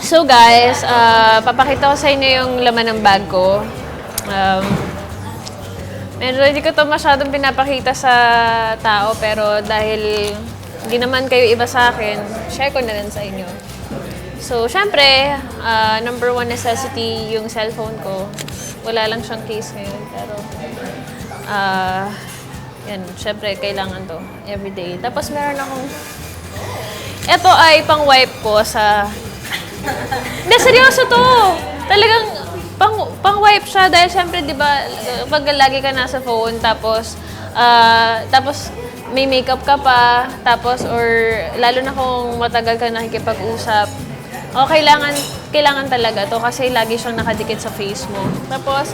So guys, papakita ko sa inyo yung laman ng bag ko. Medyo hindi ko to masyadong pinapakita sa tao, pero dahil hindi naman kayo iba sa akin, share ko na rin sa inyo. So, syempre, number one necessity yung cellphone ko. Wala lang siyang case ngayon, pero yan, syempre, kailangan to everyday. Tapos meron akong, ito ay pang-wipe ko sa, hindi, seryoso to! Talagang, pang-wipe siya dahil syempre, di ba, pag lagi ka nasa phone, tapos may makeup ka pa, tapos, or lalo na kung matagal ka nakikipag-usap, kailangan talaga to kasi lagi siyang nakadikit sa face mo. Tapos,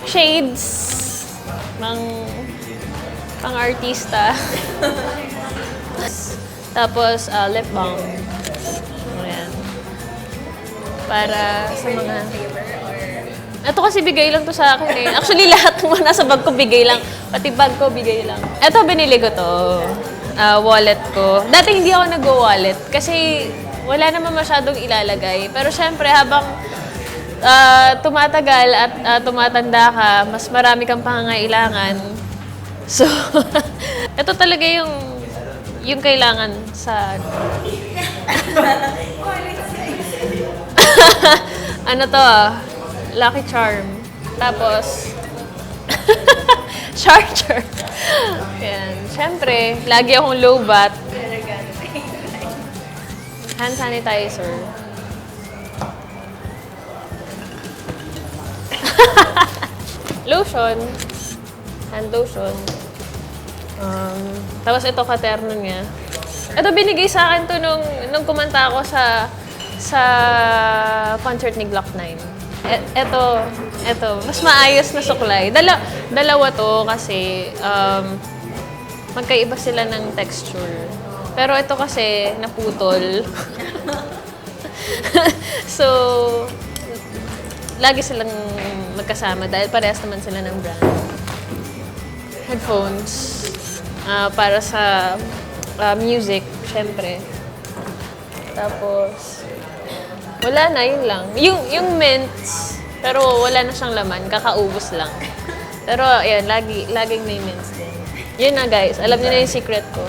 shades, pang-artista. Tapos, lip balm. Ayan. Para sa mga... Ito kasi bigay lang to sa akin eh. Actually, lahat ng mga nasa bag ko bigay lang. Pati bag ko bigay lang. Ito, binili ko to. Wallet ko. Dati hindi ako nag-wallet kasi wala naman masyadong ilalagay. Pero syempre, habang tumatagal at tumatanda ka, mas marami kang pangangailangan. So, ito talaga yung kailangan sa... ano to? Lucky Charm. Tapos, charger. Yan. Siyempre, lagi akong low bat. Hand sanitizer. Lotion. Hand lotion. Tapos ito, katerno niya. Ito, binigay sa akin to nung kumanta ako sa concert ni Glock 9. Ito, mas maayos na suklay. Dalawa to kasi magkaiba sila ng texture. Pero ito kasi naputol. So, lagi silang magkasama dahil parehas naman sila ng brand. Headphones. Para sa music, syempre. Tapos, wala na, yun lang. Yung mints, pero wala na siyang laman, kakaubos lang. Pero, ayan, laging may mints din. Yun na, guys. Alam niyo na yung secret ko.